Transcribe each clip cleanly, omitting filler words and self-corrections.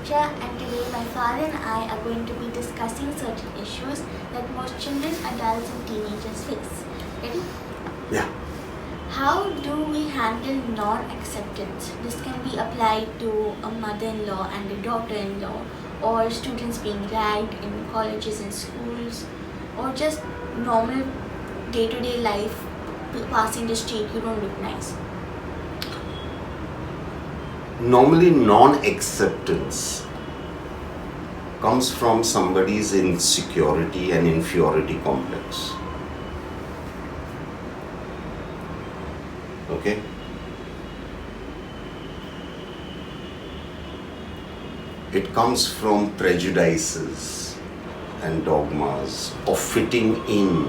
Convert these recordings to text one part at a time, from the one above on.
Pooja, and today my father and I are going to be discussing certain issues that most children, adults, and teenagers face. Ready? Yeah. How do we handle non-acceptance? This can be applied to a mother-in-law and a daughter-in-law, or students being ragged in colleges and schools, or just normal day-to-day life, passing the street, you don't look nice. Normally, non-acceptance comes from somebody's insecurity and inferiority complex. Okay? It comes from prejudices and dogmas of fitting in.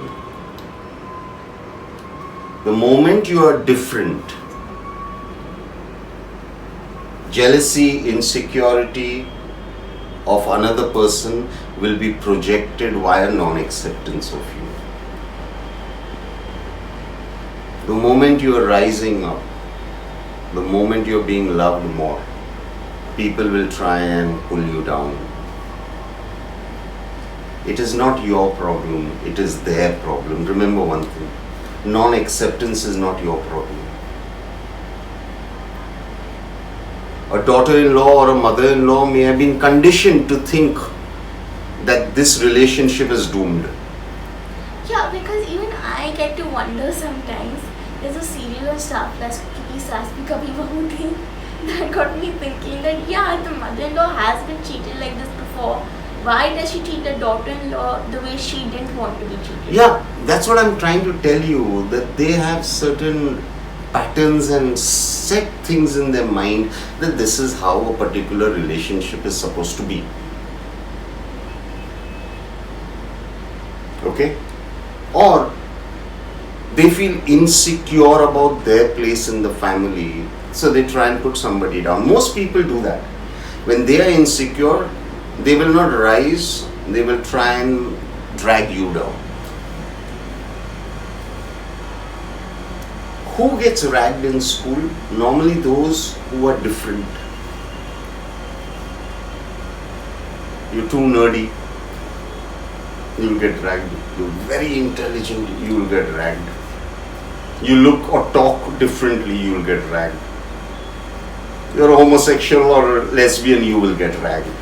The moment you are different, jealousy, insecurity of another person will be projected via non-acceptance of you. The moment you are rising up, the moment you are being loved more, people will try and pull you down. It is not your problem, it is their problem. Remember one thing, non-acceptance is not your problem. A daughter-in-law or a mother-in-law may have been conditioned to think that this relationship is doomed. Yeah, because even I get to wonder sometimes. There's a serial of Star Plus, Kiki Saas Bhi Kabhi Bahu Thi, that got me thinking that yeah, the mother-in-law has been cheated like this before. Why does she treat the daughter-in-law the way she didn't want to be treated? Yeah, that's what I'm trying to tell you, that they have certain patterns and set things in their mind that this is how a particular relationship is supposed to be. Okay? Or they feel insecure about their place in the family, so they try and put somebody down. Most people do that. When they are insecure, they will not rise, they will try and drag you down. Who gets ragged in school? Normally those who are different. You're too nerdy, you will get ragged. You're very intelligent, you will get ragged. You look or talk differently, you will get ragged. You're homosexual or lesbian, you will get ragged.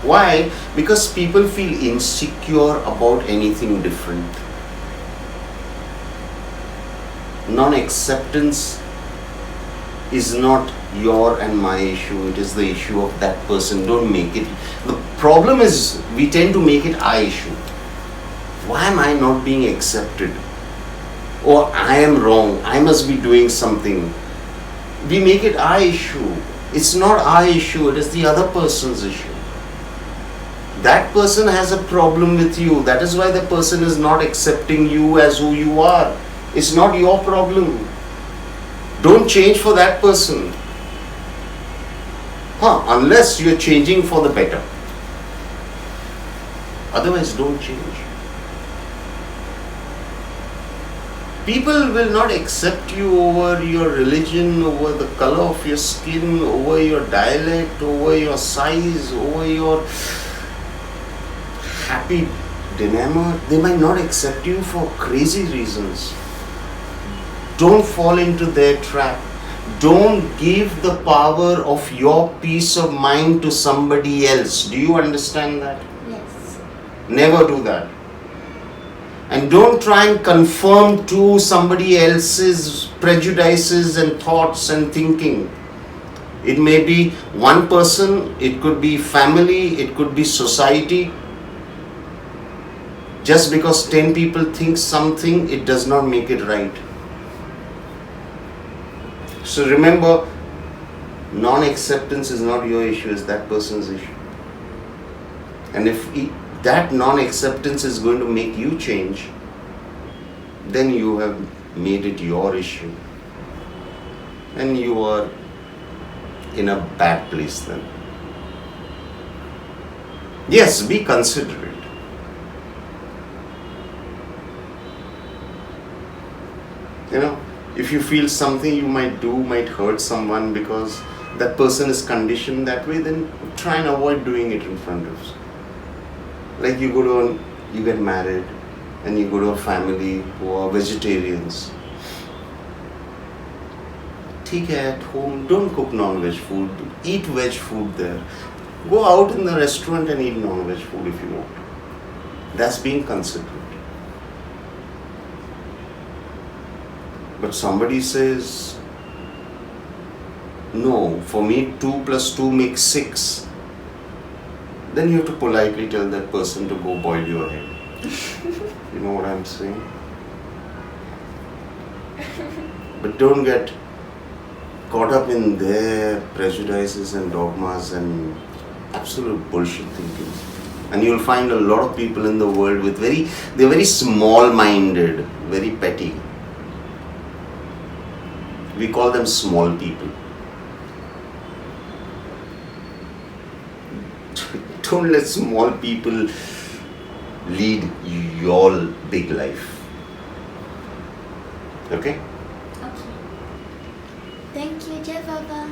Why? Because people feel insecure about anything different. Non-acceptance is not your and my issue, it is the issue of that person. Don't make it. The problem is we tend to make it our issue. Why am I not being accepted? Or I am wrong, I must be doing something. We make it our issue. It's not our issue, it is the other person's issue. That person has a problem with you. That is why the person is not accepting you as who you are. It's not your problem. Don't change for that person. Unless you're changing for the better. Otherwise, don't change. People will not accept you over your religion, over the color of your skin, over your dialect, over your size, over your happy dilemma. They might not accept you for crazy reasons. Don't fall into their trap. Don't give the power of your peace of mind to somebody else. Do you understand that? Yes. Never do that. And don't try and conform to somebody else's prejudices and thoughts and thinking. It may be one person, it could be family, it could be society. Just because 10 people think something, it does not make it right. So remember, non-acceptance is not your issue, it's that person's issue. And if that non-acceptance is going to make you change, then you have made it your issue. And you are in a bad place then. Yes, be considerate. If you feel something you might do might hurt someone because that person is conditioned that way, then try and avoid doing it in front of. Like you get married and you go to a family who are vegetarians. ठीक है, at home, don't cook non-veg food. Eat veg food there. Go out in the restaurant and eat non-veg food if you want. That's being considerate. But somebody says, no, for me 2 plus 2 makes 6. Then you have to politely tell that person to go boil your head. You know what I'm saying? But don't get caught up in their prejudices and dogmas and absolute bullshit thinking. And you'll find a lot of people in the world with they're very small-minded, very petty. We call them small people. Don't let small people lead your big life. Okay? Okay. Thank you, Jai Baba.